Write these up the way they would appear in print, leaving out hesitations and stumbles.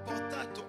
portato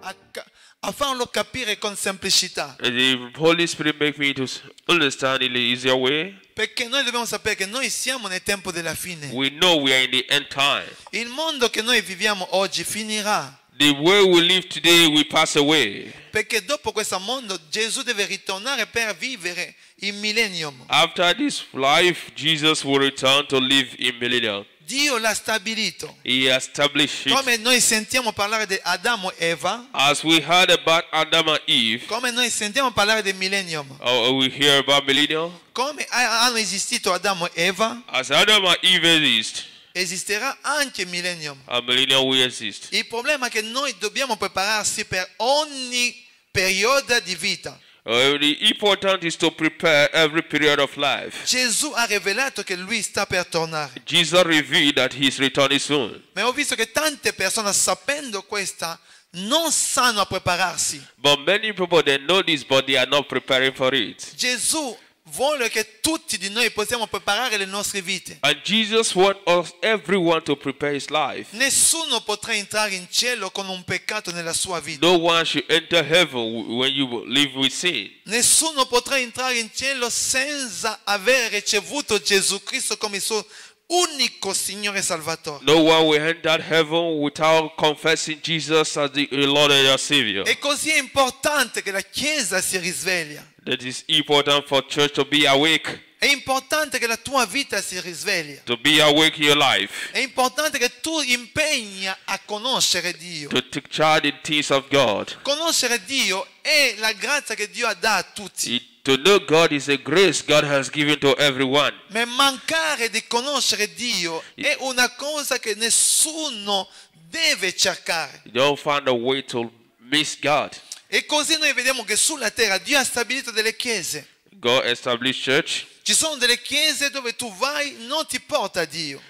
a farlo capire con semplicità. And the Holy Spirit make me to understand in the easier way. Perché noi dobbiamo sapere che noi siamo nel tempo della fine. We know we are in the end time. Il mondo che noi viviamo oggi finirà. The way we live today will pass away. Perché dopo questo mondo Gesù deve ritornare per vivere il millennium. After this life, Jesus will return to live in millennium. Dio l'ha stabilito. He established it. Come noi sentiamo parlare di Adamo e Eva, As we heard about Adam and Eve, come noi sentiamo parlare del millennium, we hear about millennium. come hanno esistito Adamo e Eva, As Adam and Eve exist, esisterà anche il millennium. a millennium will exist. Il problema è che noi dobbiamo prepararsi per ogni periodo di vita. The important is to prepare every period of life. Gesù ha rivelato che lui sta per tornare. Jesus revealed that he is returning soon. Ma ho visto che tante persone, sapendo questa, non sanno prepararsi. But many people, they know this, but they are not preparing for it. Gesù vuole che tutti di noi possiamo preparare le nostre vite. And Jesus wants us, everyone, to prepare his life. Nessuno potrà entrare in cielo con un peccato nella sua vita. No one should enter heaven when you live with sin. Nessuno potrà entrare in cielo senza aver ricevuto Gesù Cristo come il suo unico Signore Salvatore. No one will enter heaven without confessing Jesus as the Lord and your Savior. E così è importante che la Chiesa si risveglia. That is important for church to be awake. È importante che la tua vita si risveglia. To be awake in your life. È importante che tu impegni a conoscere Dio. To take charge in things of God. Conoscere Dio è la grazia che Dio ha dato a tutti. To know God is a grace God has given to everyone. Ma mancare di conoscere Dio è una cosa che nessuno deve cercare. You don't find a way to miss God. E così noi vediamo che sulla terra Dio ha stabilito delle chiese. God established church. Ci sono delle chiese dove tu vai, non ti porta Dio.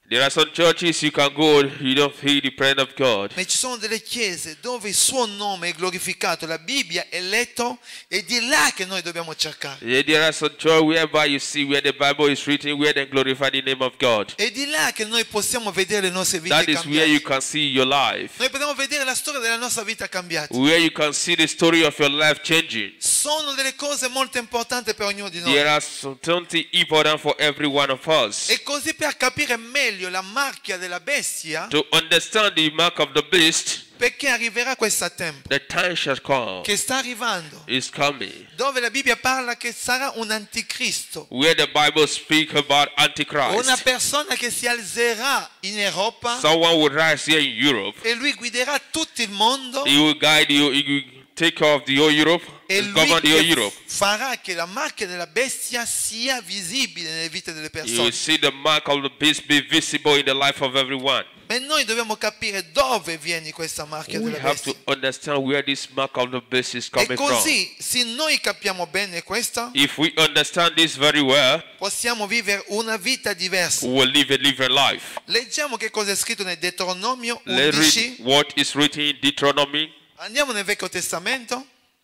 There are some churches you can go, you don't feel the presence of God. Ma ci sono delle chiese dove il suo nome è glorificato, la Bibbia è letto, e di là che noi dobbiamo cercare. There are some churches whereby you see where the Bible is written, where they glorify the name of God. E di là che noi possiamo vedere le nostre vite That is where you cambiate. can see your life. Noi possiamo vedere la storia della nostra vita cambiata. Where you can see the story of your life changing. Sono delle cose molto importanti per ognuno di noi. There are something important for every one of us. E così per capire meglio la macchia della bestia, To understand the mark of the beast, perché arriverà questo tempo the time shall come. che sta arrivando, Is coming. dove la Bibbia parla che sarà un anticristo, Where the Bible speaks about una Antichrist. persona che si alzerà in Europa Someone will rise here in Europe. e lui guiderà tutto il mondo, He will guide you. He will take care of the whole Europe. e Govern lui the whole che Europe. farà che la macchia della bestia sia visibile nelle vite delle You will persone. see the mark of the beast be visible in the life of everyone. Ma noi dobbiamo capire dove viene questa macchia We della have to bestia. understand where this mark of the beast is E coming from. così, se noi capiamo bene questo, If we understand this very well, possiamo vivere una vita diversa. we will live a different life. Leggiamo che cosa è scritto nel Deuteronomio Let's 11. read what is written in Deuteronomy. Andiamo nel Vecchio Testamento,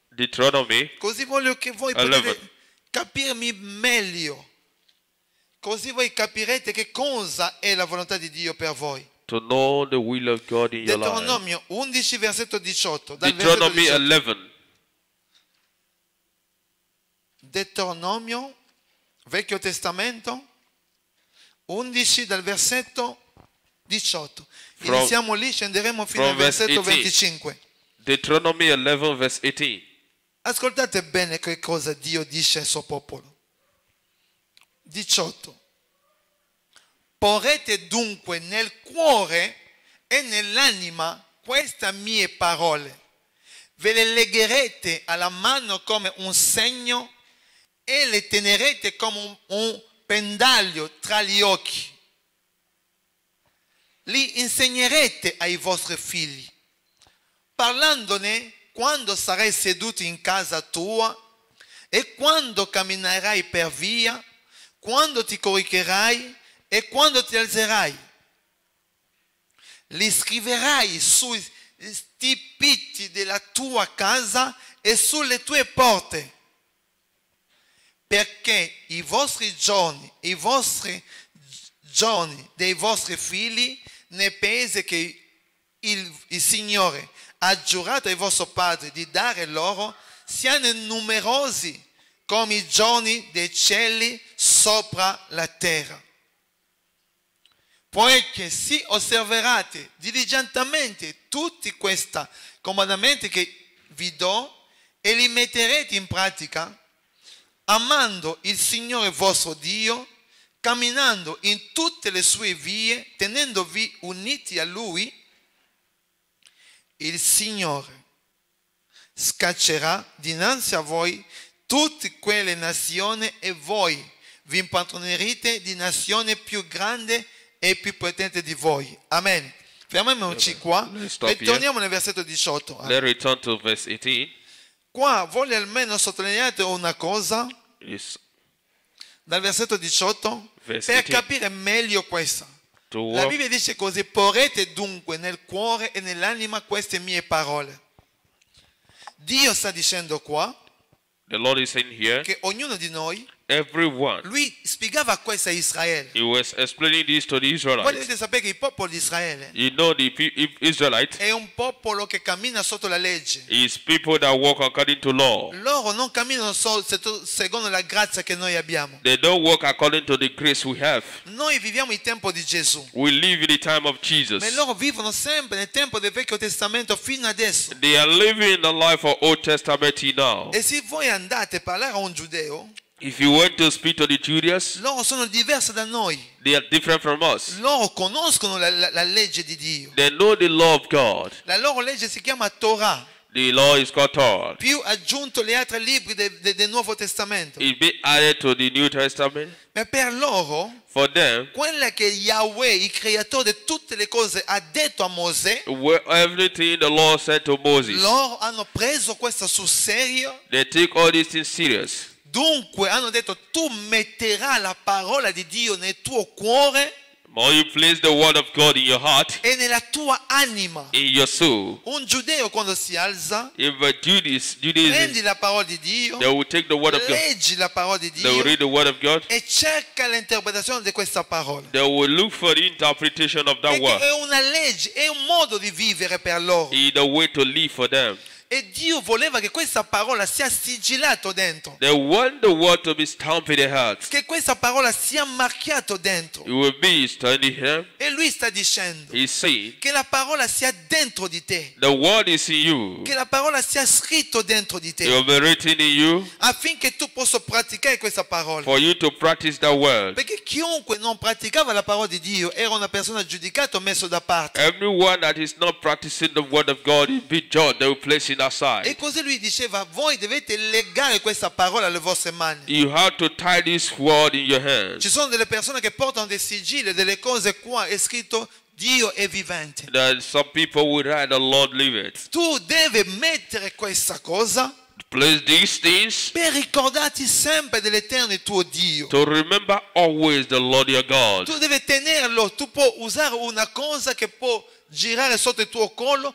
Deuteronomy così voglio che voi 11. potete capirmi meglio. Così voi capirete che cosa è la volontà di Dio per voi. to know the will of God in your life. Deuteronomio 11, versetto 18. Dal versetto Deuteronomy 18. 11. Deuteronomio, Vecchio Testamento, 11 dal versetto 18. Iniziamo lì, scenderemo fino al from verse versetto 18. 25. Deuteronomy 11 verse 18. Ascoltate bene che cosa Dio dice al suo popolo. 18. Porrete dunque nel cuore e nell'anima queste mie parole. Ve le legherete alla mano come un segno e le tenerete come un pendaglio tra gli occhi. Li insegnerete ai vostri figli, parlandone quando sarai seduto in casa tua e quando camminerai per via, quando ti coricherai e quando ti alzerai. Li scriverai sui stipiti della tua casa e sulle tue porte, perché i vostri giorni dei vostri figli, nel paese che il Signore ha giurato ai vostri padri di dare loro, siano numerosi come i giorni dei cieli sopra la terra. Poiché se osserverate diligentemente tutti questi comandamenti che vi do e li metterete in pratica, amando il Signore vostro Dio, camminando in tutte le sue vie, tenendovi uniti a Lui, il Signore scaccerà dinanzi a voi tutte quelle nazioni e voi vi impadronerete di nazione più grande e più potente di voi. Amen. Fermiamoci qua e torniamo nel versetto 18. Let's return to verse 18. Qua voglio almeno sottolineare una cosa Yes. dal versetto 18 Verse per 18. capire meglio questa. To La walk, Bibbia dice così: porrete dunque nel cuore e nell'anima queste mie parole. Dio sta dicendo qua the Lord is saying here, che ognuno di noi, everyone. lui spiegava questo a Israele. He was explaining this to the Voi Israelites. dovete sapere che il popolo di Israele You know, the Israelites è un popolo che cammina sotto la legge. is people that walk according to law. Loro non camminano solo secondo la grazia che noi abbiamo. They don't walk according to the grace we have. Noi viviamo il tempo di Gesù, We live in the time of Jesus. ma loro vivono sempre nel tempo del Vecchio Testamento fino adesso. They are living the life of Old Testament now. E se voi andate a parlare a un giudeo, If you went to speak to the Judeans, loro sono diversi da noi. they are different from us. Loro conoscono la legge di Dio. They know the law of God. La loro legge si chiama Torah, The law is called Torah. più aggiunto gli altri libri del Nuovo Testamento. It be added to the New Testament. Ma per loro, For them, quella che Yahweh, il creatore di tutte le cose, ha detto a Mosè, everything the Lord said to Moses, loro hanno preso questo sul serio. they take all these things serious. Dunque hanno detto: tu metterai la parola di Dio nel tuo cuore More you place the word of God in your heart, e nella tua anima. in your soul. Un giudeo quando si alza, If a Judaism, prendi la parola di Dio, they will take the word of God. leggi la parola di They will Dio read the word of God. e cerca l'interpretazione di questa parola. They will look for the interpretation of that Perché word. è una legge, è un modo di vivere per loro. It's the way to live for them. E Dio voleva che questa parola sia sigillata dentro, They want the word to be stamped in their hearts. che questa parola sia marchiata dentro. It will be standing here. E lui sta dicendo He's saying, che la parola sia dentro di te, the word is in you. che la parola sia scritta dentro di It te, will be written in you affinché tu possa praticare questa parola. for you to practice that word. Perché chiunque non praticava la parola di Dio era una persona giudicata o messo da parte. Everyone that is not practicing the word of God is be judged. They will place it E aside. così lui diceva: voi dovete legare questa parola alle vostre mani. You have to tie this word in your hands. Ci sono delle persone che portano dei sigilli, delle cose qua, è scritto Dio è vivente. That some people will write, the Lord liveth. Tu devi mettere questa cosa Place these things per ricordarti sempre dell'Eterno tuo Dio. to remember always the Lord your God. Tu devi tenerlo, tu puoi usare una cosa che può girare sotto il tuo collo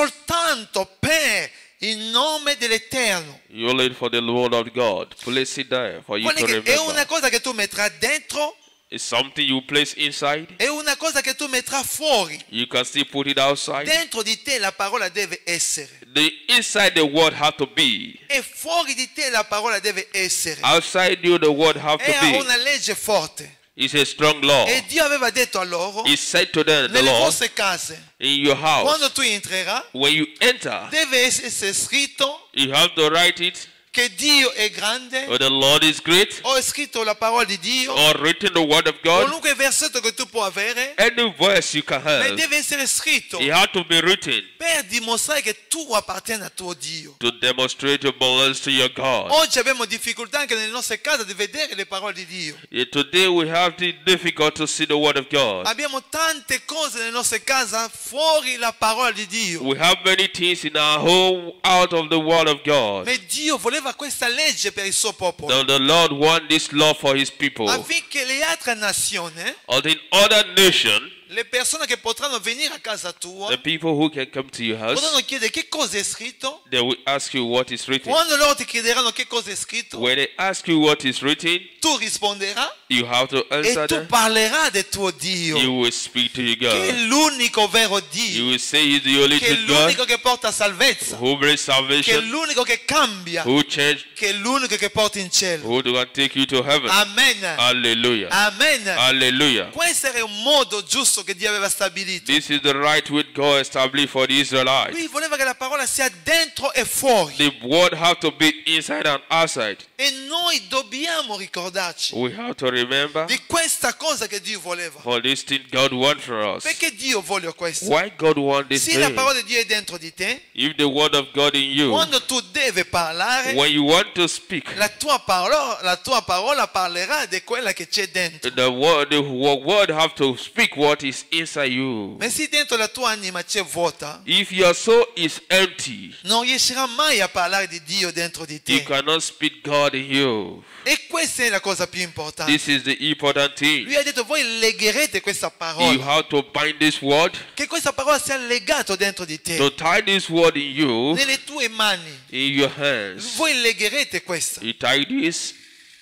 soltanto per il nome dell'Eterno. You live for the word of God. Place it there for you Guarda to che è una remember. cosa che tu metterai dentro, It's something you place inside. è una cosa che tu metterai fuori. You can still put it outside. Dentro di te la parola deve essere. The inside the word have to be. E fuori di te la parola deve essere. Outside you the word have to Era be. una legge forte. It's a strong law. E Dio aveva detto a loro, He said to them, the nelle Lord, vostre case, in your house, quando tu entrerai, when you enter, deve essere scritto you have to write it, che Dio è grande, or the Lord is great, o è scritto la parola di Dio, or written the word of God. qualunque versetto che tu puoi avere, Any verse you can ma have, deve essere scritto it has to be written per dimostrare che tu appartieni a tuo Dio. to demonstrate it belongs to your God. Oggi abbiamo difficoltà anche nelle nostre case di vedere le parole di Dio. Yet today we have the difficult to see the word of God. Abbiamo tante cose nelle nostre case fuori la parola di Dio. We have many things in our home out of the word of God. Ma Dio voleva questa legge per il suo popolo, Now the Lord wants this law for his people. affinché le altre nazioni Or in other nation, le persone che potranno venire a casa tua the people who can come to your house, potranno chiedere che cosa è scritto. they will ask you what is written. Quando loro ti chiederanno che cosa è scritto, When they ask you what is written, tu risponderai you have to e answer tu them. parlerai del tuo Dio, You will speak to your che è God. l'unico vero You Dio, will say He's the only che è true God l'unico che porta salvezza, who brings che è salvation, l'unico che cambia, who change, che è l'unico che porta in cielo. who can take you to heaven. Amen. Hallelujah. Amen. Hallelujah. Questo era un modo giusto che Dio aveva stabilito. This is the right way God established for the Israelites. Lui voleva che la parola sia dentro e fuori. The word have to be inside and outside. E noi dobbiamo ricordarci We have to remember di questa cosa che Dio voleva. for this thing God wants for us. Perché Dio vuole questo? Why God wants this Se la thing? parola di Dio è dentro di te, If the word of God in you, quando tu devi parlare, when you want to speak, la tua parola parlerà di quella che c'è dentro. the word have to speak what is inside you. Ma se dentro la tua anima c'è vuota, If your soul is empty, non riuscirai mai a parlare di Dio dentro di you te. cannot speak God in you. E questa è la cosa più importante. This is the important thing. Lui ha detto, voi legherete questa You parola, have to bind this word, che questa parola sia legata dentro di te, to tie this word in you, nelle tue mani. in your hands. Voi legherete questa. You tie this.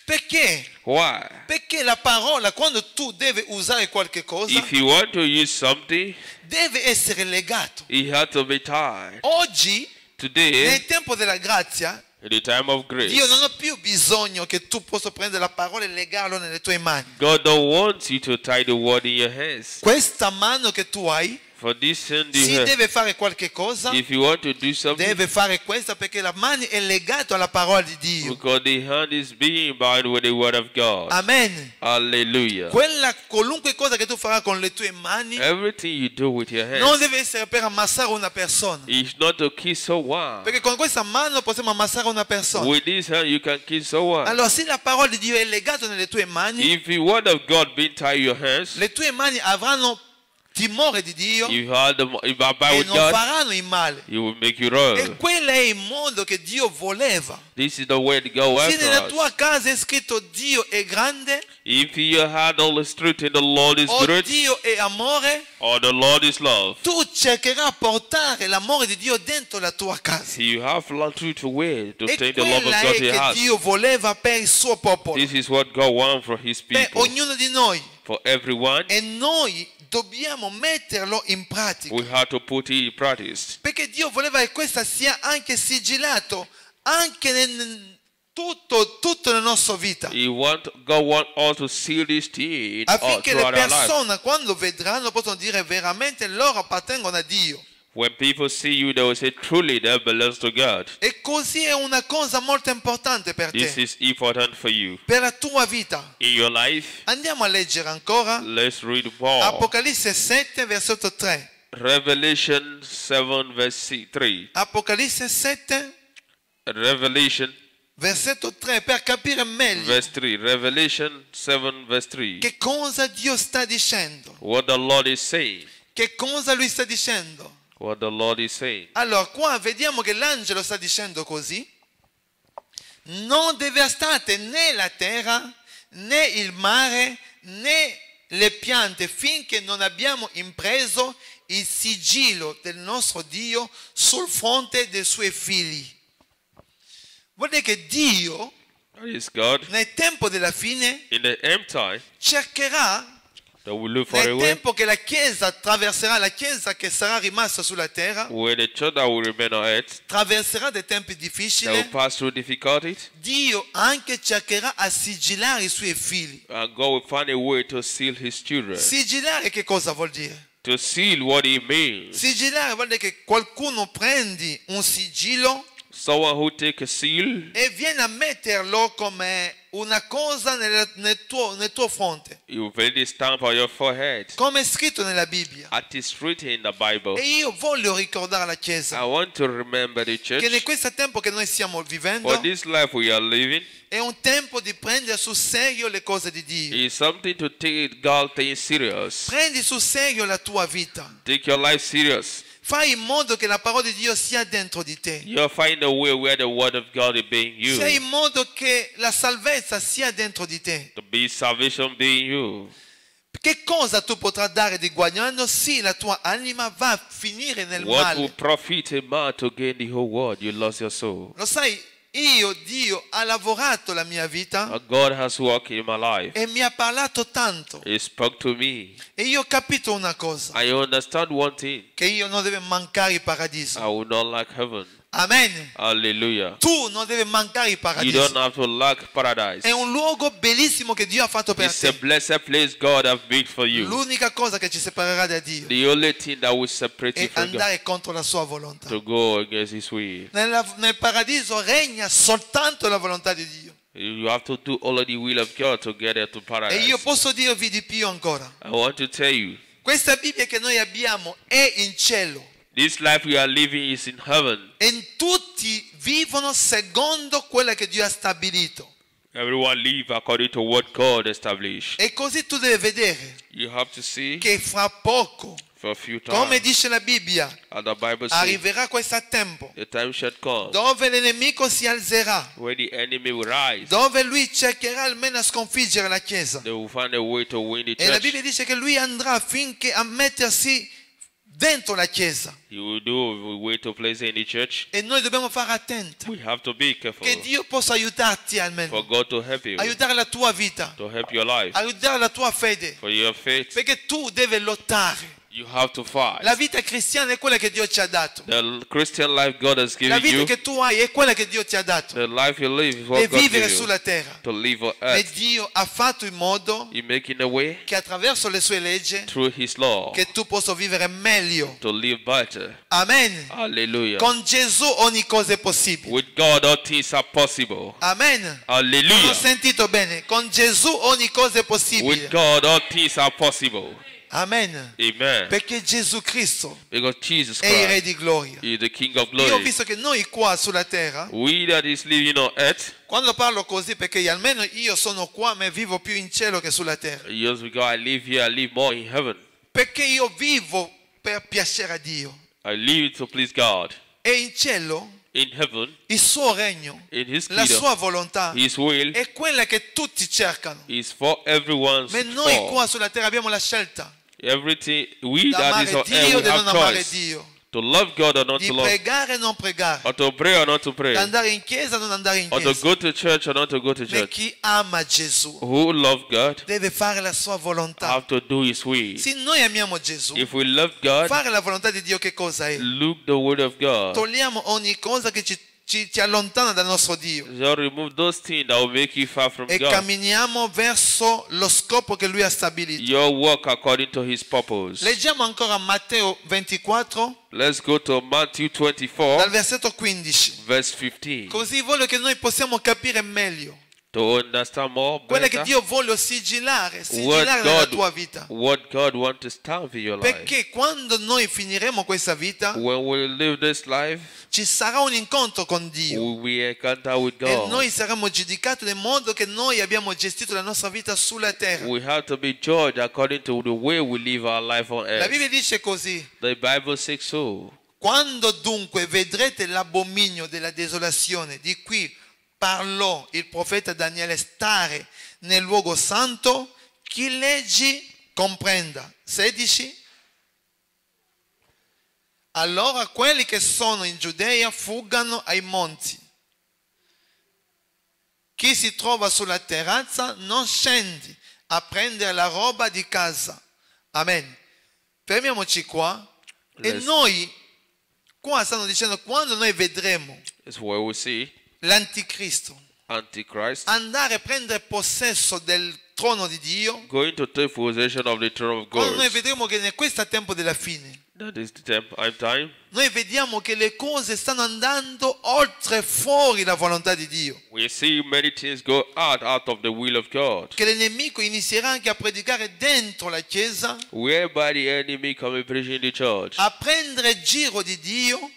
Perché? Why? Perché la parola, quando tu devi usare qualche cosa, If you want to use something, deve essere legato. it has to be tied. Oggi, Today, nel tempo della grazia, in the time of grace, Dio non ha più bisogno che tu possa prendere la parola e legarlo nelle tue mani. God don't want you to tie the word in your hands. Questa mano che tu hai, For this hand you se have, deve fare qualche cosa, if you want to do something, deve fare questa perché la mano è legata alla parola di Dio. because the hand is being bound with the word of God. Amen. Hallelujah. Qualunque cosa che tu farai con le tue mani Everything you do with your non hands deve essere per ammassare una persona. is not to kiss someone. Perché con questa mano possiamo ammassare una persona. With this hand you can kiss someone. Allora, se la parola di Dio è legata nelle tue mani, If the word of God being tied in your hands, le tue mani avranno timore di Dio if you abide e with non God, faranno il male. He will make you E run. quello è il modo che Dio voleva. This is the way that God wants Se nella for tua us. casa è scritto Dio è grande, If you had all the truth and the Lord is o great, Dio è amore, or the Lord is love, tu cercherai a portare l'amore di Dio dentro la tua casa. you have learned to way to E take the love of quella God è to your che house. Dio voleva per il suo popolo, This is what God wants for His per people, ognuno di noi. for everyone. E noi dobbiamo metterlo in pratica. We have to put it in practice. Perché Dio voleva che questo sia anche sigillato, anche in tutta la nostra vita. God wants us to seal this thing Affinché le throughout our life. persone quando vedranno possono dire veramente loro appartengono a Dio. When people see you, they will say, truly that belongs to God. E così è una cosa molto importante per This te, is important for you. per la tua vita. In your life, Andiamo a leggere ancora let's read more. Apocalisse 7, versetto 3. Revelation 7 verse 3. Apocalisse 7, Revelation versetto 3, per capire meglio verse 3. Revelation 7 verse 3. che cosa Dio sta dicendo. What the Lord is saying. Che cosa Lui sta dicendo. What the Lord is saying. Allora, qua vediamo che l'angelo sta dicendo così. Non devastate né la terra, né il mare, né le piante, finché non abbiamo impreso il sigillo del nostro Dio sul fronte dei suoi figli. Vuol dire che Dio, That is God. nel tempo della fine, In the end time, cercherà, that we look for a nel way tempo che la Chiesa attraverserà, la Chiesa che sarà rimasta sulla terra, where the church that will remain on earth, attraverserà dei tempi that will difficili, pass through difficulties, Dio anche cercherà a sigillare i suoi figli. and God will find a way to seal His children. Sigillare che cosa vuol dire? To seal what He means. Sigillare vuol dire che qualcuno prendi un sigillo Someone who take a seal, e viene a metterlo come una cosa nel tuo fronte, you put the stamp on your forehead. come è scritto nella Bibbia. It is written in the Bible. E io voglio ricordare alla I Chiesa want to remember the che in church. questo tempo che noi stiamo vivendo For this life we are living, è un tempo di prendere sul serio le cose di Dio. is something to take God things serious. Prendi sul serio la tua vita. Take your life serious. Fai in modo che la parola di Dio sia dentro di te. You'll find a way where the word of God is being Fai in used. modo che la salvezza sia dentro di te. To be salvation being used. Che cosa tu potrai dare di guadagno se la tua anima va a finire nel What will male? profit a man to gain the whole world? You lost your soul. Lo sai, Dio ha lavorato la mia vita God has worked in my life. e mi ha parlato tanto. He spoke to me. E io ho capito una cosa, I understand one thing. che io non devo mancare il paradiso. I will not lack heaven. Amen. Hallelujah. Tu non devi mancare il You don't paradiso. have to lack paradise. È un luogo bellissimo che Dio ha fatto per It's a te. blessed place God has made for you. L'unica cosa che ci separerà da Dio The only thing that will separate you è from God andare contro la sua volontà. to go against His will. Nel paradiso regna soltanto la volontà di Dio. You have to do all of the will of God to get into E paradise. io posso dirvi di più ancora. I want to tell you, Questa Bibbia che noi abbiamo è in cielo. this life we are living is in heaven. E tutti vivono secondo quello che Dio ha stabilito. Everyone live according to what God established. E così tu devi vedere You have to see che fra poco, for a few come times. dice la Bibbia, And the Bible says, arriverà questo tempo the time shall come dove l'nemico si alzerà, when the enemy will rise. dove lui cercherà almeno a sconfiggere la Chiesa. They will find a way to win the E la church. Bibbia dice che lui andrà finché a mettersi dentro la Chiesa. He will do a way to place in the church. E noi dobbiamo fare attenti We have to be careful che Dio possa aiutarti for almeno, God to help you, aiutare la tua vita, to help your life, aiutare la tua fede, for your faith. perché tu devi lottare. You have to fight. La vita cristiana è quella che Dio ci ha dato. The Christian life God has La given vita you, che tu hai è quella che Dio ti ha dato. the life you live is what E God vivere gave you, sulla terra. to live on E earth. Dio ha fatto in modo He making a way che attraverso le sue leggi through His law che tu possa vivere meglio. to live better. Amen. Hallelujah. Con Gesù ogni cosa è possibile. With God all things are possible. Amen. Non ho Hallelujah. sentito bene. Con Gesù ogni cosa è With possibile. God all things are possible. Amen. Amen. Perché Gesù Cristo Because Jesus è il Re Christ di gloria. is the King of Io ho glory. visto che noi qua sulla terra, We that is living on earth, quando parlo così, perché almeno io sono qua, ma vivo più in cielo che sulla terra. just because I live here, I live more in heaven. Perché io vivo per piacere a Dio. I live to please God. E in cielo In heaven, il suo regno, in His la kingdom, sua volontà His will è quella che tutti cercano. is for everyone's Ma noi for. qua sulla terra abbiamo la scelta Everything, we di that is amare on Dio earth, e we di non have amare choice Dio, to love God or not di to love, pregare e non pregare, or to pray or not to pray, di andare in chiesa e non andare in or to chiesa. go to church or not to go to Ma church. chi ama Gesù Who love God deve fare la sua volontà. have to do His will. Se noi amiamo Gesù, If we love God, fare la volontà di Dio che cosa è? look the word of God. Togliamo ogni cosa che ci allontana dal nostro Dio So remove those things that will make you far from e God. camminiamo verso lo scopo che Lui ha stabilito. Your work according to His purpose. Leggiamo ancora Matteo 24 Let's go to Matthew dal 24, versetto 15. verse 15. Così voglio che noi possiamo capire meglio To understand more quello che better Dio vuole sigillare what nella tua vita. God wants to stamp in your life. Perché quando noi finiremo questa vita When we live this life, ci sarà un incontro con Dio we encounter with e God. noi saremo giudicati nel modo che noi abbiamo gestito la nostra vita sulla terra. We have to be judged according to the way we live our life on La earth. Bibbia dice così: The Bible says so. quando dunque vedrete l'abominio della desolazione di cui parlò il profeta Daniele stare nel luogo santo, chi leggi comprenda. 16. Allora quelli che sono in Giudea fuggano ai monti. Chi si trova sulla terrazza non scendi a prendere la roba di casa. Amen. Fermiamoci qua. E Let's- noi qua stanno dicendo, quando noi vedremo It's where we see l'anticristo Antichrist andare a prendere possesso del trono di Dio, going to take possession of the throne of quando noi God. vedremo che in questo tempo della fine That is the time. noi vediamo che le cose stanno andando oltre fuori la volontà di Dio, We see many things go out of the will of God. che il nemico inizierà anche a predicare dentro la chiesa, Whereby the enemy come preaching in the church. a prendere giro di Dio.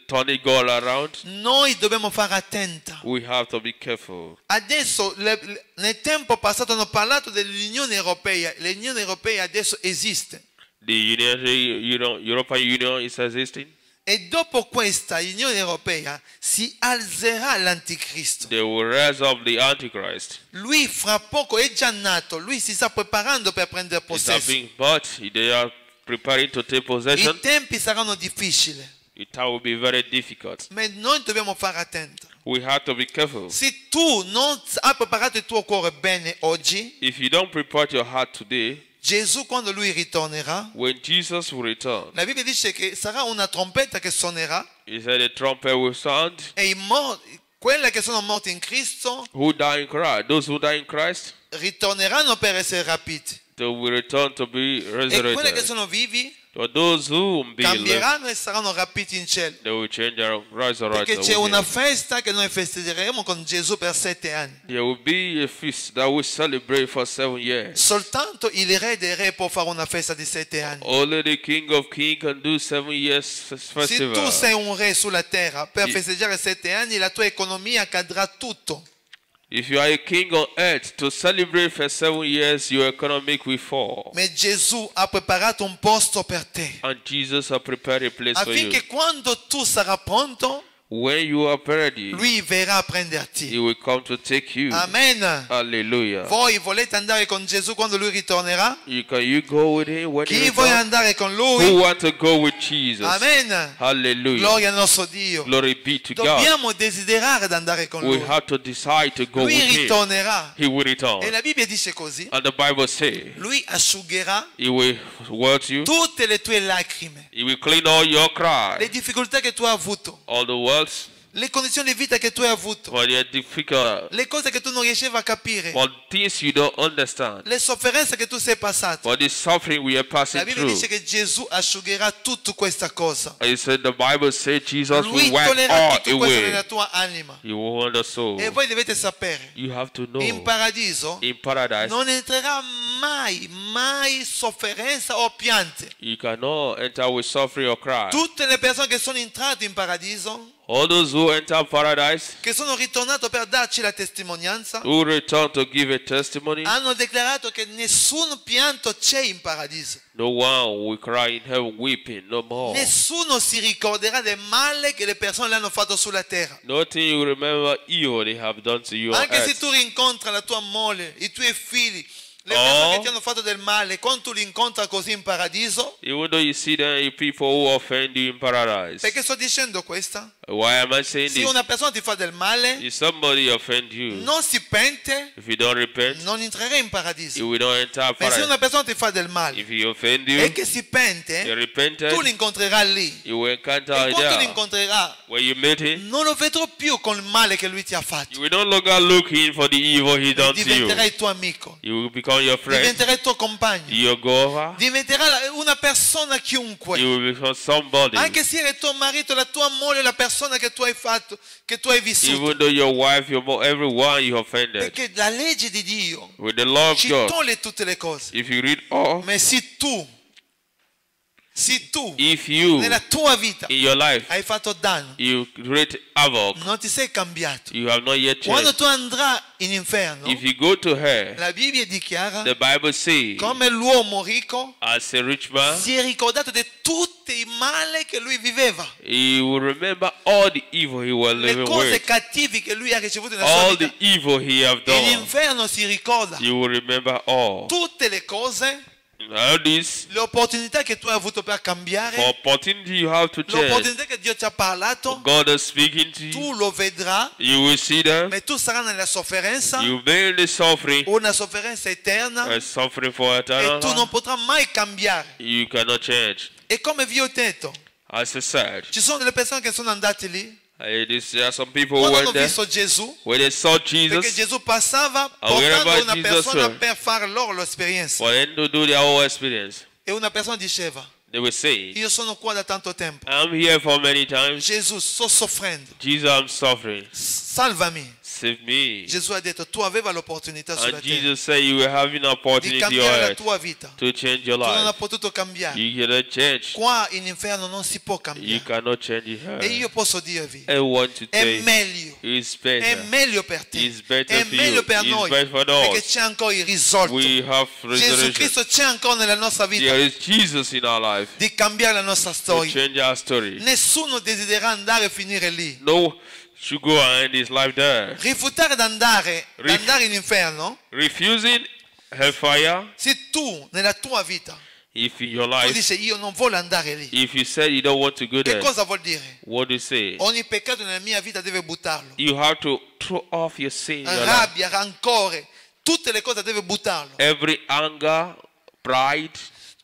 Turning God around. Noi dobbiamo fare attenta. We have to be careful. Adesso nel tempo passato hanno parlato dell'Unione Europea. L'Unione Europea adesso esiste. The European Union is existing. E dopo questa Unione Europea si alzerà l'anticristo. They will raise up the Antichrist. Lui fra poco è già nato, lui si sta preparando per prendere It's possesso. being but they are preparing to take possession. I tempi saranno difficili, It will be very difficult. ma noi dobbiamo fare attento. We have to be careful. Se tu non hai preparato il tuo cuore bene oggi, If you don't prepare your heart today, Gesù quando lui ritornerà, when Jesus will return, la Bibbia dice che sarà una trompetta che suonerà he said the trumpet will sound. e quelli che sono morti in Cristo Who die in Christ? Those who die in Christ, ritorneranno per essere rapiti. they will return to be E quelli che resurrected. sono vivi But those who be left, cambieranno e saranno rapiti in cielo. they will change and resurrect. Perché c'è una festa che noi festeggeremo con Gesù per 7 anni. There will be a feast that we celebrate for 7 years. Soltanto il re dei re può fare una festa di 7 anni. Only the King of Kings can do 7 years Se festival. tu sei un re sulla terra per Sì. festeggiare 7 anni, la tua economia cadrà tutto. If you are a king on earth, to celebrate for 7 years, your economic will fall. Ma Gesù ha preparato un posto per te, And Jesus has prepared a place for you. affinché quando tu sarai pronto, When you are ready, lui verrà a he prenderti. will come to take you. Amen. Hallelujah. Voi volete andare con Gesù quando lui ritornerà? You go with him when he Chi vuole returns? andare con Who lui? want to go with Jesus? Amen. Hallelujah. Gloria al nostro Dio. Glory be to God. Dobbiamo desiderare di andare con We lui. have to decide to go Lui with him. ritornerà. He will E return. la Bibbia dice così. And the Bible says, Lui asciugherà he will wash you. tutte le tue lacrime, He will clean all your le cry. difficoltà che tu hai avuto, All the words, le condizioni di vita che tu hai avuto, for the difficult, le cose che tu non riuscivi a capire, for things you don't understand, le sofferenze che tu sei passato. for the suffering we are passing La Bibbia through. dice che Gesù asciugherà tutta questa cosa. He said the Bible says Jesus Lui will wipe toglierà all tutto questo away. nella tua anima. You will want the soul. E voi dovete sapere, You have to know. in paradiso In paradise, non entrerà mai sofferenza o piante. you cannot enter with suffering or cry. Tutte le persone che sono entrate in paradiso, All those who enter paradise, che sono ritornati per darci la testimonianza, who return to give a testimony, hanno dichiarato che nessun pianto c'è in paradiso. no one will cry in heaven weeping no more. Nessuno si ricorderà del male che le persone le hanno fatto sulla terra. Nothing you remember evil they have done to you on Anche se earth. tu rincontri la tua moglie, i tuoi figli, le persone che ti hanno fatto del male, quando tu li incontri così in paradiso, Even though you see them people who offend you in paradise. perché sto dicendo questa? Why am I saying Se this? una persona ti fa del male, If somebody offend you, non si pente, if you don't repent, non entrerà in you paradiso. will not enter Ma se paradise. una persona ti fa del male If he offend e you, che si you pente, repented, tu li incontrerai lì. you will encounter E quando li there. incontrerai, When you meet him, non lo vedrò più con il male che lui ti ha fatto. you will no longer look in for the evil he done to you. Diventerai tuo amico, You will become your friend. diventerai tuo compagno, You go over. diventerai una persona chiunque. You will become somebody. Anche se era tuo marito, la tua moglie, la persona che tu hai fatto, che tu hai vissuto. Even though your wife, everyone you offended. Perché la legge di Dio With the law of ci God, toglie tutte le cose. if you read all, Ma se tu if you, nella tua vita in your life, hai fatto danno, you create havoc, non ti sei cambiato. you have not yet Quando changed. tu andrai in inferno, If you go to hell, la Bibbia dichiara the Bible says, come l'uomo ricco as a rich man, si è ricordato di tutti i mali che lui viveva, he will remember all the evil he was le living cose with, cattive che lui ha ricevuto nella sua all vita. the evil he have E done. l'inferno si ricorda You will remember all. tutte le cose, All this, le opportunità che tu hai avuto per for cambiare, opportunity you have to change. l'opportunità che Dio ti ha parlato, God is speaking to you. tu lo vedrai, You will see them. ma tu sarai nella sofferenza, You bear the suffering, una sofferenza eterna, and suffering for e eternal tu non life. potrai mai cambiare. You cannot change. E come vi ho detto, As I said, ci sono delle persone che sono andate lì, there are some people who quando went hanno there, visto Gesù, when they saw perché Jesus, Gesù passava wherever portando una Jesus persona went, per fare loro l'esperienza. for them to do their whole experience, E una persona diceva, they will say, io sono qua da tanto tempo, I'm here for many times. Gesù, sto soffrendo, Jesus, I'm suffering. salvami. save me. Gesù ha detto, tu aveva l'opportunità sulla And terra Jesus said you will have an di opportunity on cambiare la earth tua vita. to change your Tu non hai life. potuto cambiare. You cannot change. Qua in inferno non si può You cambiare. cannot change it E here. io posso dirvi, I want to è say meglio. it's È better. meglio per te. It's better È for meglio you. per It's noi. better for Perché us. c'è ancora il risolto. We have Gesù resurrection. Cristo c'è ancora nella nostra vita There is Jesus in our life di cambiare la nostra to storia. change our story. Nessuno desidera andare e finire lì. No should go and end his life there. Rifiutare d'andare in inferno, Refusing hellfire, se tu nella tua vita if in your tu life, dici io non voglio andare lì, if you said you don't want to go che there, cosa vuol dire? what do you say? Ogni peccato nella mia vita deve buttarlo. You have to throw off your sin in your life. Rabbia, rancore, tutte le cose deve buttarlo. Every anger, pride,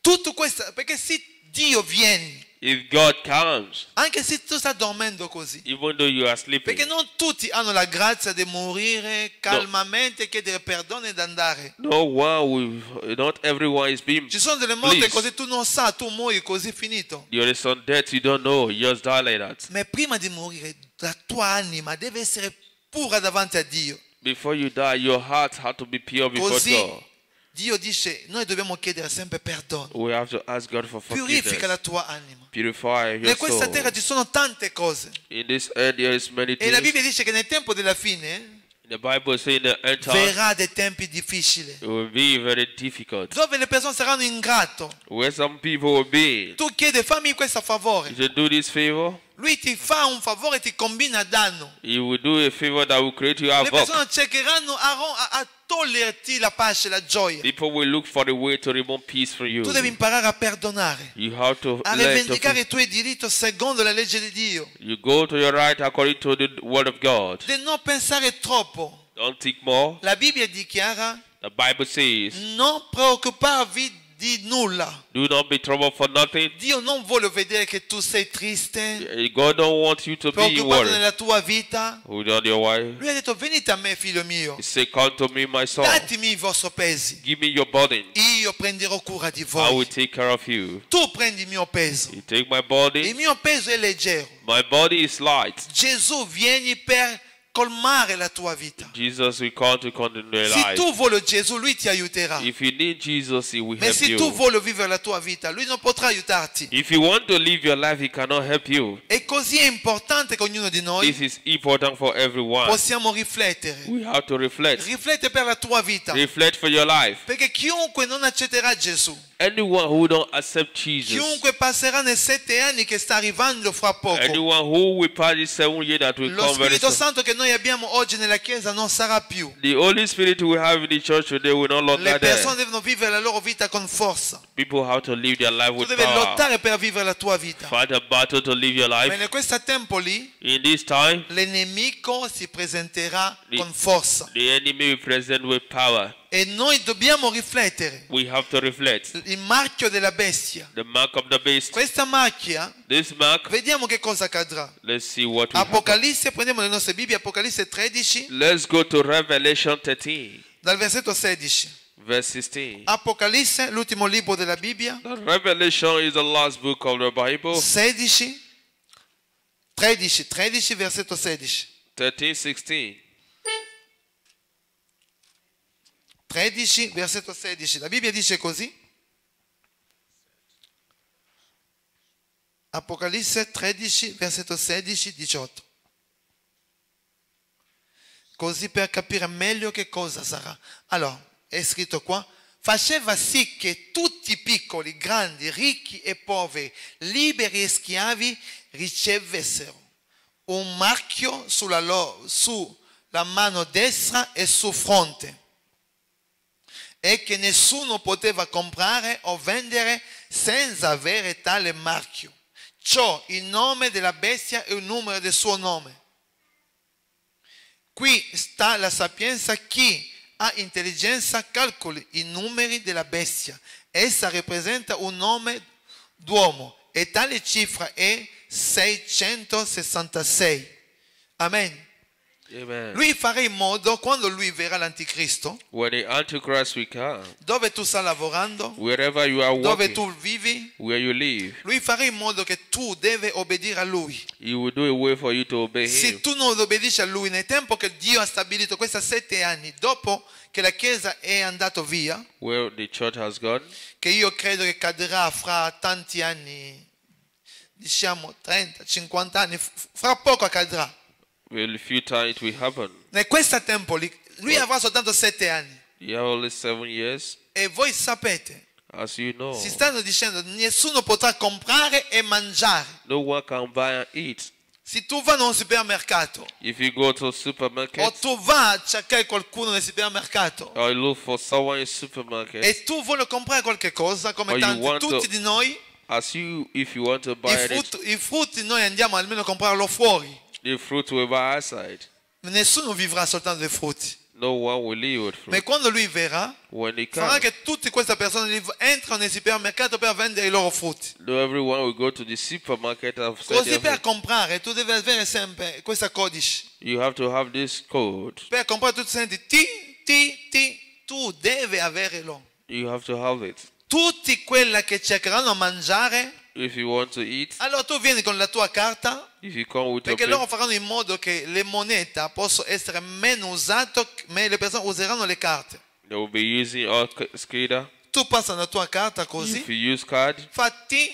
Tutto questo, perché se Dio viene, if God comes, anche se tu stai dormendo così, even though you are sleeping, perché non tutti hanno la grazia di morire calmamente, chiedere perdono ed andare. not everyone is being Ci sono delle morti pleased. così tu non sai, tu muori così finito. There is some death you don't know, you just die like that. Ma prima di morire, la tua anima deve essere pura davanti a Dio. Before you die, your heart has to be pure before Così God. Dio dice, noi dobbiamo chiedere sempre perdono. We have to ask God for Purifica la forgiveness. tua anima. Purify your In questa soul. terra ci sono tante cose. In this earth there is many E la things. Bibbia dice che nel tempo della fine The Bible says in the end time verrà dei tempi difficili, it will be very difficult. dove le persone saranno ingrato. Where some people will be. Tu chiedi, fammi questo favore. You should do this favor. Lui ti fa un favore e ti combina danno. He will do a favor that will create you Le havoc. persone cercheranno a toglierti la pace, la gioia. People will look for a way to remove peace from you. Tu devi imparare a perdonare, You have to a let rivendicare i tuoi diritti secondo la legge di Dio. you go to your right according to the word of God. Di non pensare troppo. Don't think more. La Bibbia dichiara, The Bible says, non preoccuparvi di nulla. do not be troubled for nothing. Dio non vuole vedere che tu sei triste, God don't want you to be preoccupato worried. nella tua vita. Without your wife. Lui ha detto, venite a me, figlio mio, He said, come to me, my son. datemi i vostri pesi. Give me your burden. Io prenderò cura di I will voi. take care of you. Tu prendi il mio peso. You take my Il body. mio peso è leggero. My body is light. Gesù vieni per colmare la tua vita. Jesus will come to continue your Se life. tu vuoi Gesù, lui ti aiuterà. If you need Jesus, He will Ma help se tu you. vuoi vivere la tua vita, lui non potrà aiutarti. If you want to live your life, He cannot help you. E così è importante che ognuno di noi This is important for everyone. possiamo riflettere. We have to reflect. Riflette per la tua vita. Reflect for your life. Perché chiunque non accetterà Gesù, Anyone who don't accept Jesus, chiunque passerà nei 7 anni che sta arrivando fra poco, anyone who will pass this 7 years that will lo come very Spirito soon, Santo che noi abbiamo oggi nella Chiesa non sarà più. the Holy Spirit we have in the church today will no Le longer persone there. devono vivere la loro vita con forza. People have to live their life Tu with devi power. lottare per vivere la tua vita. Fight a battle to live your Ma life. in questo tempo lì, In this time, l'ennemico si presenterà con forza. the enemy will present with power. E noi dobbiamo riflettere. We have to reflect. Il marchio della bestia. The mark of the beast. Questa macchia, This mark, vediamo che cosa accadrà. let's see what will happen. Apocalisse, prendiamo le nostre Bibbie, Apocalisse 13, Let's go to Revelation 13, dal versetto 16. verse 16. Apocalisse, l'ultimo libro della Bibbia, The Revelation is the last book of the Bible. 13, versetto 16. 13, 16. 13, versetto 16. La Bibbia dice così. Apocalisse 13, versetto 16, 18. Così per capire meglio che cosa sarà. Allora, è scritto qua. Faceva sì che tutti piccoli, grandi, ricchi e poveri, liberi e schiavi ricevessero un marchio sulla mano destra e sul fronte, e che nessuno poteva comprare o vendere senza avere tale marchio. Ciò il nome della bestia e il numero del suo nome. Qui sta la sapienza. Chi ha intelligenza calcoli i numeri della bestia. Essa rappresenta un nome d'uomo e tale cifra è 666. Amen. Amen. Lui farà in modo, quando lui verrà l'anticristo, When the Antichrist will come, dove tu stai lavorando, wherever you are dove working, tu vivi, where you live, lui farà in modo che tu devi obbedire a lui. He will do a way for you to obey Se Him. tu non obbedisci a lui nel tempo che Dio ha stabilito, questi 7 anni, dopo che la Chiesa è andata via, Where the church has gone, che io credo che cadrà fra tanti anni, diciamo 30, 50 anni, fra poco accadrà. well, a few times it will happen. In questo tempo lì, lui avrà soltanto 7 anni. You have only 7 years, E voi sapete, as you know. si stanno dicendo, nessuno potrà comprare e mangiare. No one can buy and eat. Se tu vai in un supermercato, If you go to a o supermarket, tu vai a cercare qualcuno nel supermercato, or you look for someone in supermarket, e tu vuoi comprare qualche cosa, come Or you tanti, want tutti to- di noi, if you want to buy i frutti noi andiamo almeno a comprarlo fuori. the fruit will buy outside. Nessuno vivrà soltanto dei frutti. No one will live with fruit. Ma quando lui verrà, When he farà comes, che tutte queste persone lì entrano nel supermercato per vendere i loro frutti. no, everyone will go to the supermarket and sell Così their per fruit. comprare tu devi avere sempre questa codice. You have to have this code. Per comprare tu senti tu devi averlo. You have to have it. Tutti quelli che cercheranno a mangiare, If you want to eat, allora tu vieni con la tua carta, if you come with your perché loro plate, faranno in modo che le monete possano essere meno usate, ma le persone useranno le carte. they will be using all SCADA. Tu passi la tua carta If così, you use card, fatti,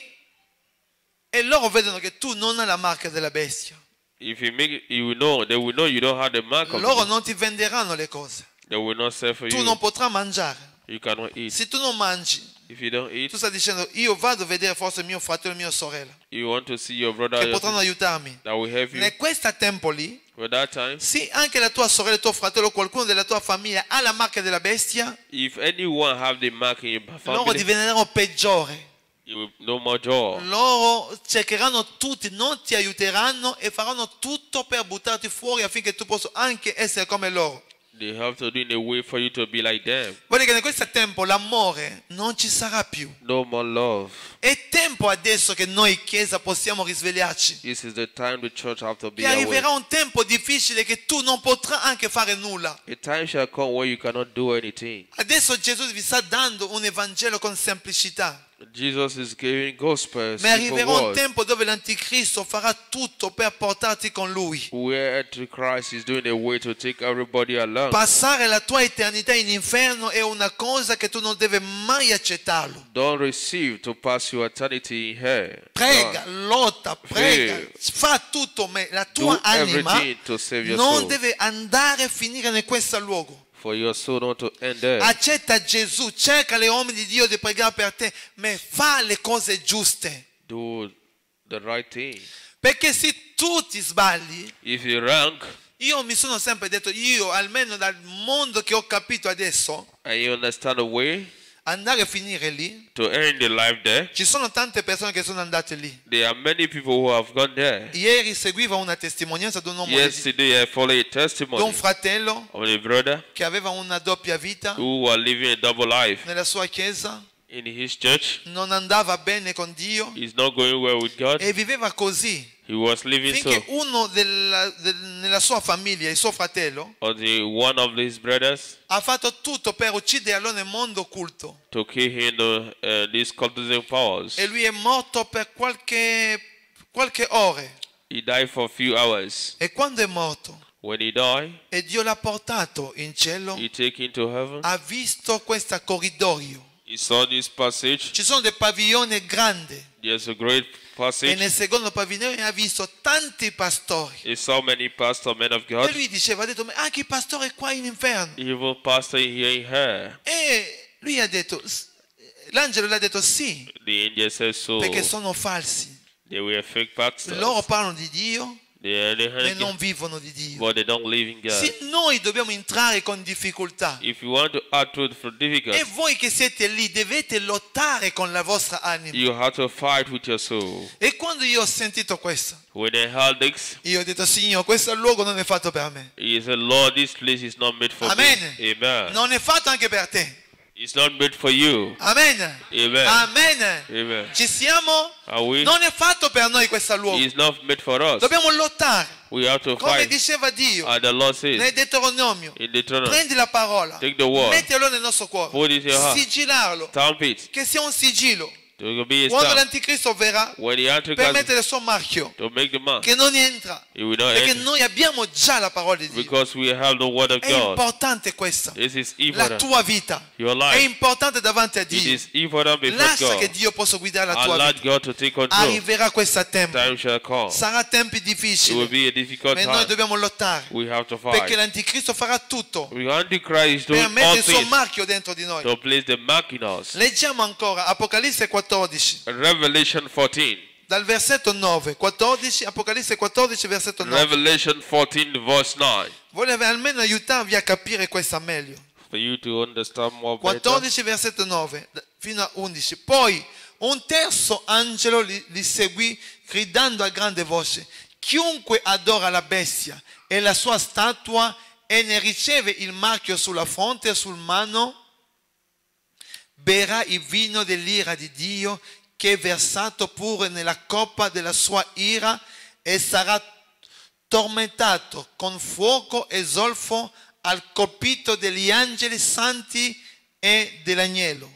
e loro vedono che tu non hai la marca della bestia. if you make it, you will know. They will know you don't have the mark of Loro it. non ti venderanno le cose. They will not sell for Tu you. non potrai mangiare. You cannot eat. Se tu non mangi, If you don't eat, tu stai dicendo io vado a vedere forse mio fratello e mia sorella you want to see your brother or che your potranno sister aiutarmi. that will help you. In questo tempo lì, For that time, se anche la tua sorella, il tuo fratello, qualcuno della tua famiglia ha la marca della bestia, if anyone have the mark in your loro family, diventeranno peggiori. you will no more joy. Loro cercheranno tutti, non ti aiuteranno e faranno tutto per buttarti fuori affinché tu possa anche essere come loro. They have to do in a way for you to be like them. Vuol dire che in questo tempo l'amore non ci sarà più. No more love. È tempo adesso che noi Chiesa possiamo risvegliarci. This is the time the church have to be E awake. arriverà un tempo difficile che tu non potrai anche fare nulla. A time shall come where you cannot do anything. Adesso Gesù vi sta dando un Evangelo con semplicità. Jesus is giving gospel, Ma simple arriverà un words, tempo dove l'Anticristo farà tutto per portarti con lui. where Christ is doing a way to take everybody along. Passare la tua eternità in inferno è una cosa che tu non devi mai accettarlo. Don't receive to pass your eternity in hell. Prega, lotta, prega, Pray. fa tutto, ma la tua Do anima everything to save your non soul. deve andare a finire in questo luogo. For your soul not to end there. Accetta Gesù, cerca gli uomini di Dio di pregare per te, ma fa le cose giuste. Do the right thing. Perché se tu ti sbagli, If you rank io mi sono sempre detto, io almeno dal mondo che ho capito adesso, and you understand the way andare a finire lì, to end the life there, ci sono tante persone che sono andate lì. there are many people who have gone there. Ieri seguiva una testimonianza di un uomo, Yesterday I followed a di un testimony fratello of a brother che aveva una doppia vita who was living a double life nella sua chiesa, in his church. non andava bene con Dio He's not going well with God. e viveva così. He was living Finché so. uno nella sua famiglia, il suo fratello, Or one of his brothers ha fatto tutto per ucciderlo nel mondo occulto. to kill him these cultism powers. E lui è morto per qualche ore. He died for a few hours. E quando è morto When he died, e Dio l'ha portato in cielo, he take him to heaven. ha visto questo corridoio. He saw this passage. Ci sono dei padiglioni grandi There's a great e passage. nel secondo padiglione ha visto tanti pastori. He saw many pastors, men of E God, lui diceva, ha detto, ma anche i pastori qua in inferno. even pastor here in her. E lui ha detto, l'angelo le ha detto sì, The angel said so. perché sono falsi. They were fake pastors. Loro parlano di Dio, They ma non vivono di Dio. but they don't live in God. Se noi dobbiamo entrare con difficoltà, If you want to act with for difficult, e voi che siete lì dovete lottare con la vostra anima. you have to fight with your soul. E quando io ho sentito questo, When I heard this, io ho detto, Signore, questo luogo non è fatto per me. he said, Lord, this place is not made for Amen. me. Amen. Non è fatto anche per te. It's not made for you. Amen. Amen. Amen. Amen. Ci siamo? Are we? Non è fatto per noi questo luogo. It's not made for us. Dobbiamo lottare. We have to Come fight. diceva Dio And the Lord nel says Deuteronomio. in Deuteronomy, Prendi la parola. take the word, Mettilo nel nostro cuore. put it in your heart, Sigillarlo. stamp it. Che sia un sigillo. It will be a Quando stamp. l'anticristo verrà, When the per Antichrist mettere il suo marchio. to make the mark, Che non entra. it will not Perché enter. noi abbiamo già la parola di Dio. Because we have the word of È God. importante questa. This is La important. tua vita. Your È life. importante davanti a It Dio. is important before Lascia che God. Dio possa guidare la tua Allow vita. God to take control. Arriverà questo tempo. Time shall come. Sarà tempi It will difficili. be a difficult Ma noi time. dobbiamo lottare. We have to Perché fight. l'anticristo farà tutto The Antichrist per doing mettere all il suo things marchio dentro di noi. to place the mark in us. Leggiamo ancora Apocalisse 14, Revelation 14. dal versetto 9. 14, Apocalisse 14, versetto 9. Revelation 14 verse 9. Volevo almeno aiutarvi a capire questa meglio. For you to understand more better. 14, versetto 9, fino a 11. Poi un terzo angelo li seguì gridando a grande voce: chiunque adora la bestia e la sua statua e ne riceve il marchio sulla fronte e sul mano, berrà il vino dell'ira di Dio che è versato pure nella coppa della sua ira e sarà tormentato con fuoco e zolfo al colpito degli angeli santi e dell'agnello.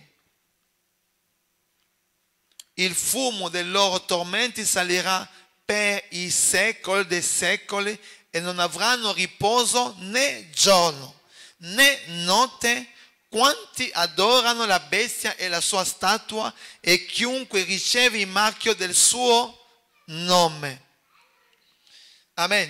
Il fumo dei loro tormenti salirà per i secoli dei secoli e non avranno riposo né giorno né notte quanti adorano la bestia e la sua statua e chiunque riceve il marchio del suo nome. Amen.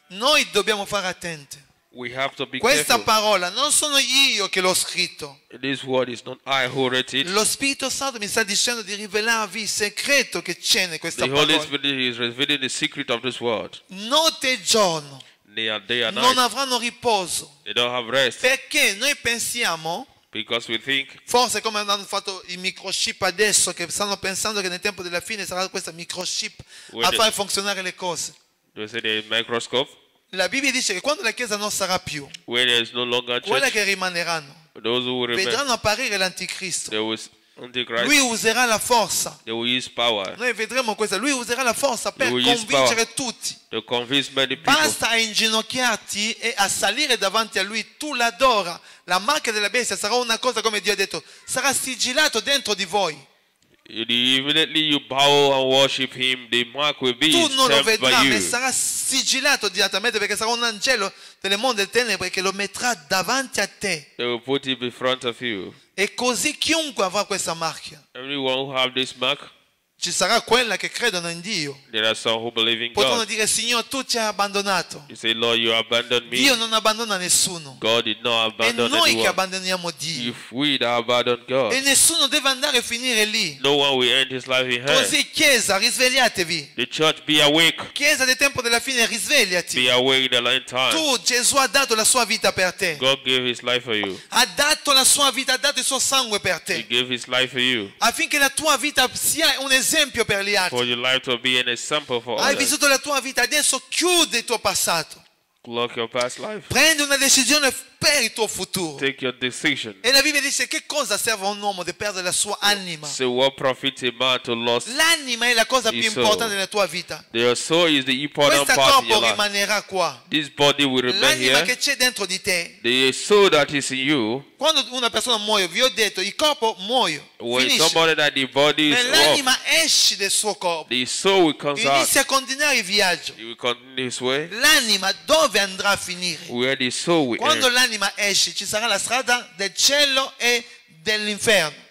Noi dobbiamo fare attenti. We have to be Questa careful. parola non sono io che l'ho scritto. This word is not I who wrote it. Lo Spirito Santo mi sta dicendo di rivelarvi il segreto che c'è in questa The Holy parola. Spirit is revealing the secret of this word. Notte e giorno Day and non night. avranno riposo. They don't have rest. Perché noi pensiamo, Because we think forse come hanno fatto i microchip adesso, che stanno pensando che nel tempo della fine sarà questa microchip a far funzionare le cose. they say the microscope. La Bibbia dice che quando la Chiesa non sarà più, Where there is no longer quelle church, che rimaneranno those who will remain, vedranno apparire l'anticristo. they will Antichrist. Lui userà la forza. They will use power Noi vedremo questo. Lui userà la forza per Lui use convincere tutti. to convince many people. Basta a inginocchiarti e a salire davanti a lui. Tu l'adora. La marca della bestia sarà una cosa, come Dio ha detto, sarà sigillato dentro di voi. Immediately you bow and worship him, the mark will be Tu non lo stamped by vedrai, ma you. sarà sigillato direttamente, perché sarà un angelo delle mondi del tenebre che lo metterà davanti a te. They will put it in front of you. E così chiunque avrà questa marchia. Everyone who have this mark, Ci sarà quella che credono in Dio. there are some who believe in Potranno God. dire: Signore, tu ci hai abbandonato. You say, Lord, you abandoned me. Dio non abbandona nessuno. God did not È abandon noi che anyone. abbandoniamo Dio. If we that abandon God, E nessuno deve andare a finire lì. no one will end his life in hell. Così, Chiesa, risvegliatevi. The church, be awake. Chiesa del tempo della fine, risvegliati. Be awake in the end time. Tu, Gesù ha dato la sua vita per te. God gave his life for you. Ha dato la sua vita, ha dato il suo sangue per He te. gave his life for you. Affinché la tua vita sia un esempio per gli altri. For your life to be an example for Hai others. vissuto la tua vita, adesso chiudi il tuo passato. Look your past life. Prendi una decisione per il tuo futuro. Take your decision. E la Bibbia dice: che cosa serve a un uomo di perdere la sua anima? Say what profits a man to lose L'anima è la cosa più Il soul. importante nella tua vita. their soul is the important Questo part in your corpo life. rimanerà qua. This body will remain L'anima here. che c'è dentro di te. The soul that is in you, Quando una persona muore, vi ho detto, il corpo muore, when finisce. somebody that the body Ma is off, l'anima esce del suo corpo, the soul will come out. inizia a continuare il viaggio. He will continue his way. L'anima dove andrà a finire? Where the soul will Quando end. l'anima esce, ci sarà la strada del cielo e dell'inferno.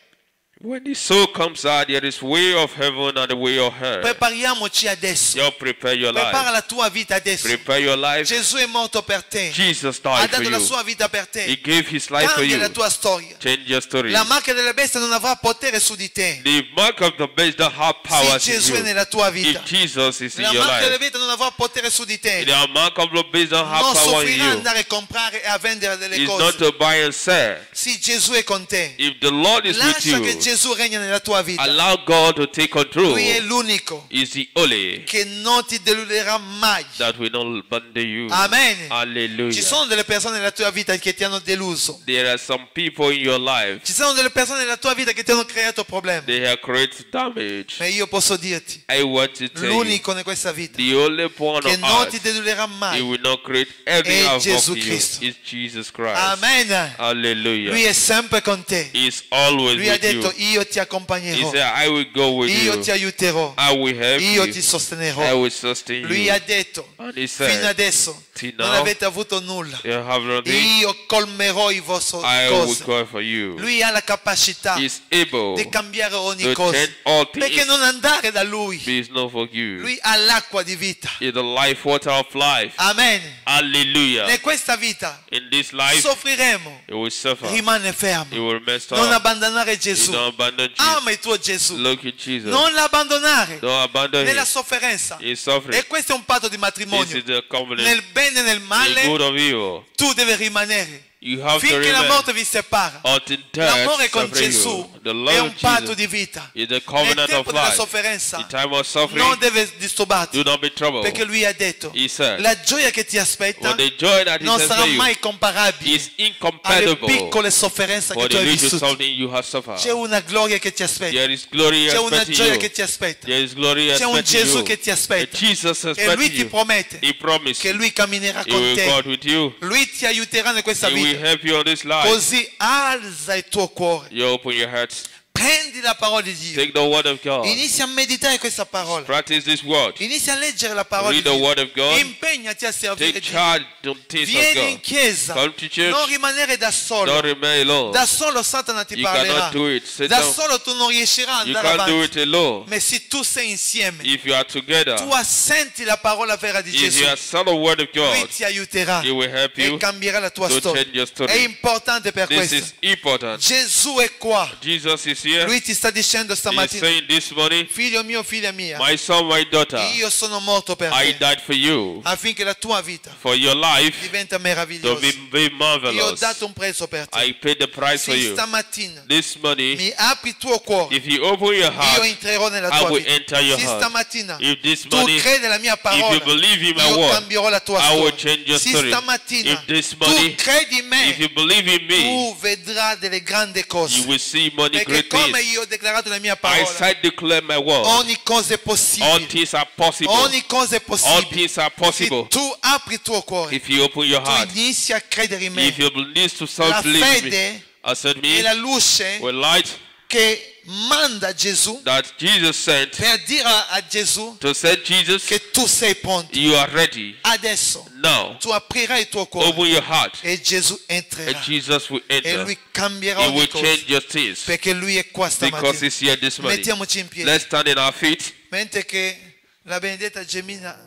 When the soul comes out, there is way of heaven and the way of hell. Prepariamoci adesso. Just prepare your Prepara life. la tua vita adesso. Prepare your life. Gesù è morto per te. Jesus Ha died for dato la you. sua vita per He te. gave his life for Cambia you. la tua storia. Change your story. La marca della bestia non avrà potere su di te. The mark of the beast don't have power Se Gesù in è you. nella tua vita. If Jesus is in La your marca della life, vita non avrà potere su di te. the mark of the beast don't have Non power in soffrirà you. andare a comprare e a vendere delle It's not cose. to buy and sell. Sì, Gesù è con te. If the Lord is with Lascia che you, Gesù regna nella tua vita. Allow God to take control. Lui è l'unico Is the only che non ti deluderà mai. that will not abandon you. Amen. Hallelujah. Ci sono delle persone nella tua vita che ti hanno deluso. There are some people in your life, Ci sono delle persone nella tua vita che ti hanno creato problemi. they have created damage. Ma io posso dirti, I want to tell you, l'unico in questa vita the only one che on non ti earth, deluderà he mai will not create anything è above Gesù you, Cristo. is Jesus Christ. Amen. Hallelujah. Lui è sempre con te. He is always Lui ha with detto you. io ti He accompagnerò, said, I will go with io you. ti aiuterò, I will help io you. ti I sostenerò. will sustain Lui you. ha detto And he fino said, adesso till non now, avete avuto nulla, you have nothing. io colmerò i vostri I will cose. go for you. Lui ha la capacità He is able di cambiare ogni to cosa. change all Perché things. non andare da Lui? He is not for you. Lui ha l'acqua di vita. He is the life water of life. Amen. Hallelujah. In questa vita In this life, soffriremo. you will suffer. Rimane You fermo. will mess up. Non abbandonare You Gesù. don't abandon Jesus. Ama il tuo Gesù. Look at Jesus. Non l'abbandonare Don't abandon nella him. sofferenza. He is suffering. E questo è un patto di This matrimonio. is the covenant. Nel bene e nel The male good of evil. tu devi rimanere. You have to Finché la remain morte vi separa. until L'amore death con separate Gesù you. The è love un of patto Jesus di vita. is the Nel covenant tempo of della life. sofferenza In time of suffering, non deve disturbarti, do not be troubled. perché lui ha detto He said, la gioia che ti aspetta for the joy that is non sarà you mai comparabile is alle incompatible piccole sofferenze che for tu the hai little vissuto. something you have suffered. C'è una gloria che ti aspetta, There is glory c'è una expecting gioia you. che ti aspetta, There is glory c'è un expecting Gesù you. che ti And aspetta Jesus e lui expecting ti you. promette He promised che lui camminerà he con will go te, with you. lui ti aiuterà in questa He will vita. help you on this life. Così alza il tuo cuore, You open your hearts. prendi la parola di Dio, Take the word of God. inizia a meditare questa parola, Practice this word. inizia a leggere la parola di Read the Dio, word of God. impegnati a servire Take Dio. charge of things of Vieni in God. chiesa, Come to church. non rimanere da solo. Don't remain alone. Da solo Satana ti You parlerà. cannot do it. Sit Da down. solo tu non riuscirai a You andare can't do avanti. it alone. Ma se tu sei insieme, If you are together, tu assenti la parola vera di if Gesù, you are son of word of lui God, ti aiuterà he will help e you cambierà la tua to storia. change your È story. importante per This questo. is important. Gesù è qua. Jesus is here. Lui ti sta dicendo He is stamattina, saying this morning, figlio mio, figlia mia, my son, my daughter, io sono morto per I te died for you, affinché la tua vita for your life diventa to meravigliosa. be Io ho marvelous. dato un prezzo per te. I paid the price for Se you. stamattina This morning, mi apri il tuo cuore, if you open your io heart, entrerò nella I tua will vita. enter your Se heart. stamattina If this tu morning, credi nella mia if parola, you believe in my io word, cambierò la tua I will storia. change your Se story. stamattina If this tu morning, credi in if you me, believe in me, tu vedrai delle grandi you cose. will see many Perché great come things. io ho declarato nella mia I parola, said declare my word. ogni cosa è All possibile. things are possible. Ogni cosa è All possibile. things are Se possible. tu apri il tuo cuore, If you open your tu heart, inizi a credere in if me. you believe to La self-believe me, fede accept è me la luce with light che manda Gesù that Jesus sent per dire a Gesù to send Jesus, che tu sei pronto. you are ready. Adesso Now, tu aprirai il tuo cuore open your heart e Gesù and entrerà Jesus will e enter. lui cambierà He ogni will cosa change your things perché lui è qua because stamattina. he's here this morning. Mettiamoci in piedi Let's stand in our feet. mentre che la benedetta Gemina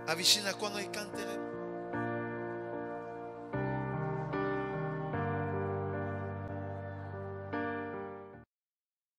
avvicina qua noi canteremo.